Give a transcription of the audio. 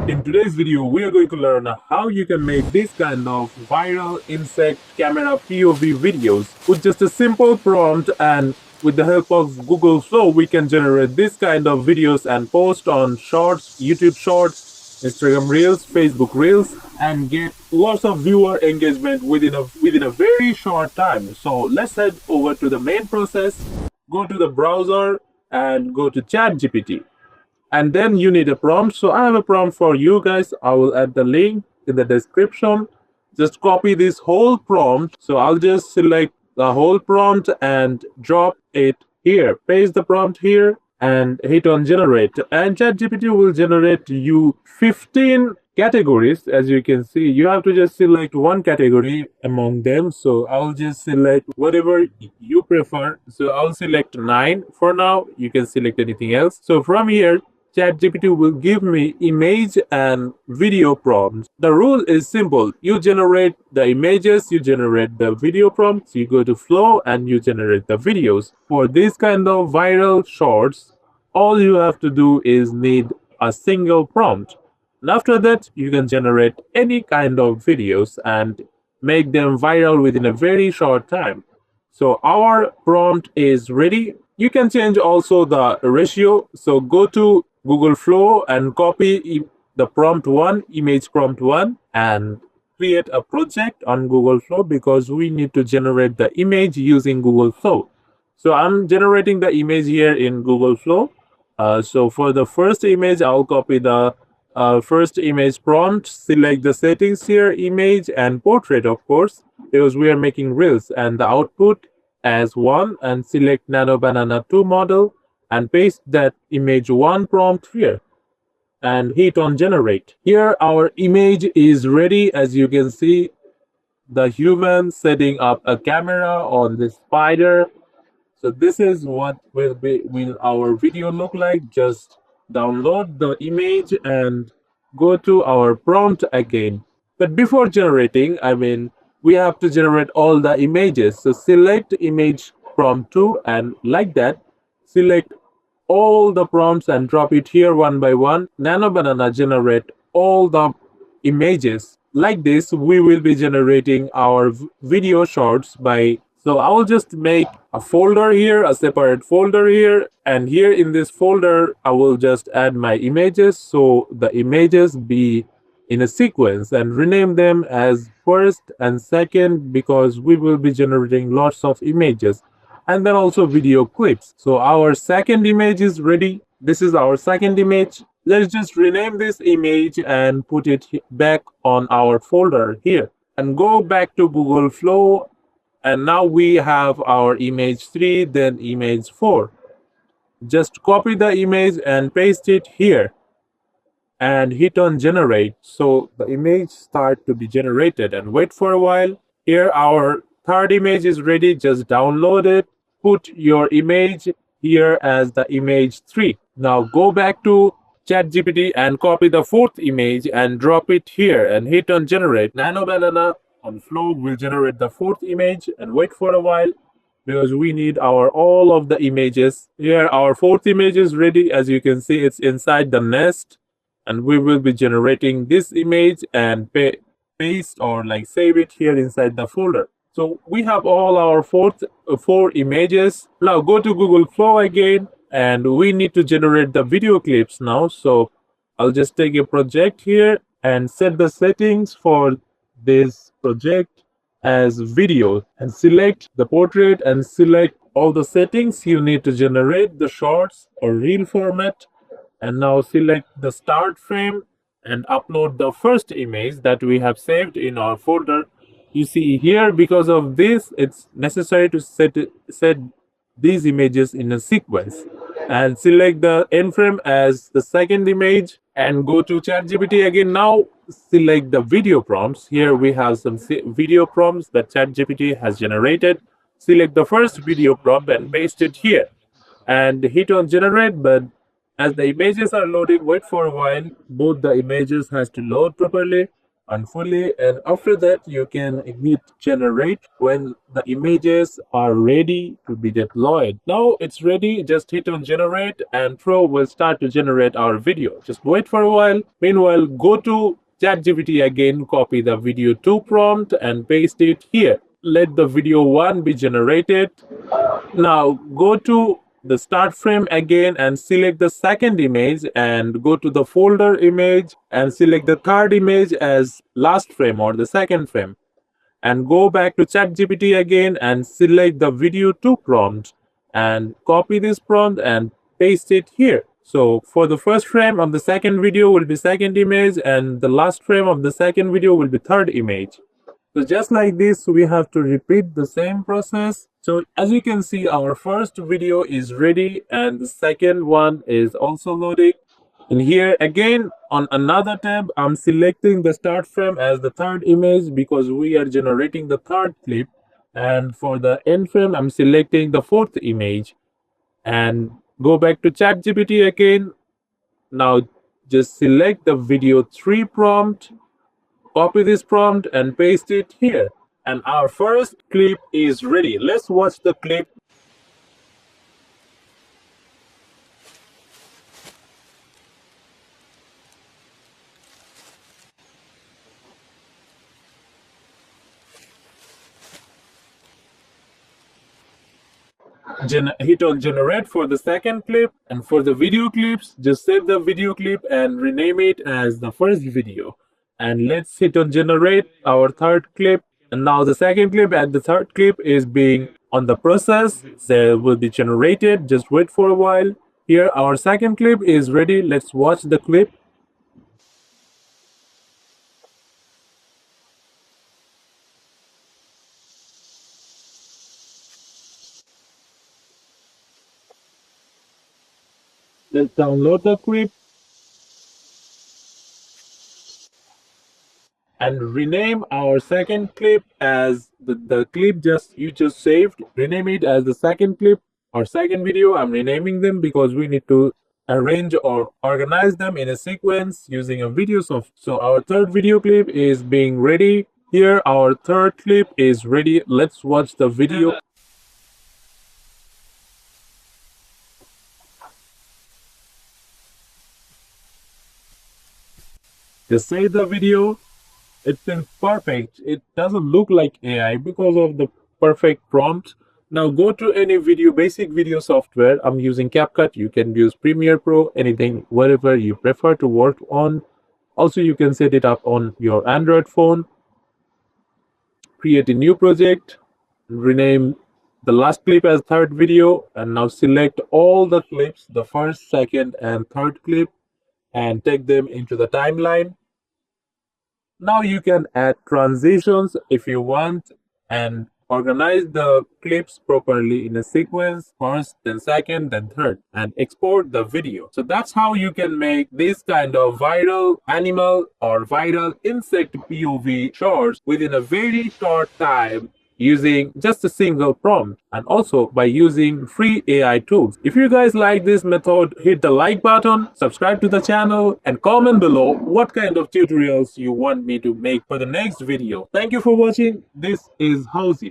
In today's video, we are going to learn how you can make this kind of viral insect camera POV videos with just a simple prompt, and with the help of Google Flow, we can generate this kind of videos and post on Shorts, YouTube Shorts, Instagram Reels, Facebook Reels, and get lots of viewer engagement within a very short time. So let's head over to the main process. Go to the browser and go to ChatGPT, and then you need a prompt. So I have a prompt for you guys. I will add the link in the description. Just copy this whole prompt. So I'll just select the whole prompt and drop it here. Paste the prompt here and hit on generate, and ChatGPT will generate you 15 categories. As you can see, you have to just select one category among them. So I'll just select whatever you prefer. So I'll select 9 for now. You can select anything else. So from here, ChatGPT will give me image and video prompts. The rule is simple. You generate the images, you generate the video prompts, you go to Flow and you generate the videos. For this kind of viral shorts, all you have to do is need a single prompt. And after that, you can generate any kind of videos and make them viral within a very short time. So our prompt is ready. You can change also the ratio. So go to Google Flow and copy the prompt 1, image prompt 1, and create a project on Google Flow, because we need to generate the image using Google Flow. So I'm generating the image here in Google Flow. So for the first image, I'll copy the first image prompt, select the settings here, image and portrait, of course, because we are making reels, and the output as 1, and select Nano Banana 2 model and paste that image 1 prompt here and hit on generate. Here our image is ready. As you can see, the human setting up a camera on the spider. So this is what will our video look like. Just download the image and go to our prompt again. But before generating, we have to generate all the images. So select image prompt 2, and like that, select all the prompts and drop it here one by one. Nano Banana generate all the images. Like this, we will be generating our video shorts by. So I will just make a folder here, a separate folder here, and here in this folder, I will just add my images. So the images be in a sequence and rename them as first and second, because we will be generating lots of images, and then also video clips. So our second image is ready. This is our second image. Let's just rename this image and put it back on our folder here, and go back to Google Flow. And now we have our image 3, then image 4. Just copy the image and paste it here and hit on generate. So the image start to be generated, and wait for a while. Here our third image is ready. Just download it. Put your image here as the image 3. Now go back to ChatGPT and copy the fourth image and drop it here and hit on generate. Nano Banana on Flow will generate the fourth image, and wait for a while, because we need all of the images. Here our fourth image is ready. As you can see, it's inside the nest, and we will be generating this image and paste or save it here inside the folder. So we have all our four images. Now go to Google Flow again, and we need to generate the video clips now. So I'll just take a project here and set the settings for this project as video, and select the portrait and select all the settings you need to generate the shorts or reel format. And now select the start frame and upload the first image that we have saved in our folder. You see here, because of this, it's necessary to set these images in a sequence, and select the end frame as the second image, and go to ChatGPT again. Now select the video prompts. Here we have some video prompts that ChatGPT has generated. Select the first video prompt and paste it here and hit on generate. But as the images are loading, wait for a while. Both the images has to load properly. unfully, and after that you can hit generate when the images are ready to be deployed. Now it's ready, just hit on generate and Pro will start to generate our video. Just wait for a while. Meanwhile, go to ChatGPT again, copy the video 2 prompt and paste it here. Let the video 1 be generated. Now go to the start frame again and select the second image and go to the folder image and select the third image as last frame or the second frame, and go back to ChatGPT again and select the video 2 prompt and copy this prompt and paste it here. So for the first frame of the second video will be second image and the last frame of the second video will be third image. So just like this, we have to repeat the same process. So as you can see, our first video is ready and the second one is also loading. And here again on another tab, I'm selecting the start frame as the third image because we are generating the third clip. And for the end frame, I'm selecting the fourth image. And go back to ChatGPT again. Now just select the video 3 prompt, copy this prompt and paste it here. And our first clip is ready. Let's watch the clip. Hit on generate for the second clip, and for the video clips just save the video clip and rename it as the first video. And let's hit on generate our third clip, and now the second clip and the third clip is being on the process. They will be generated. Just wait for a while. Here our second clip is ready. Let's watch the clip. Let's download the clip and rename our second clip as the clip you just saved. Rename it as the second clip or second video. I'm renaming them because we need to arrange or organize them in a sequence using a video software. So our third video clip is being ready. Here our third clip is ready. Let's watch the video. Just save the video. It's perfect. It doesn't look like AI because of the perfect prompt. Now go to any basic video software. I'm using CapCut. You can use Premiere Pro, anything, whatever you prefer to work on. Also, you can set it up on your Android phone. Create a new project, rename the last clip as third video, and now select all the clips, the first, second, and third clip, and take them into the timeline. Now you can add transitions if you want and organize the clips properly in a sequence, first, then second, then third, and export the video. So that's how you can make this kind of viral animal or viral insect POV shorts within a very short time using just a single prompt, and also by using free AI tools. If you guys like this method, hit the like button, subscribe to the channel, and comment below what kind of tutorials you want me to make for the next video. Thank you for watching. This is Howzia.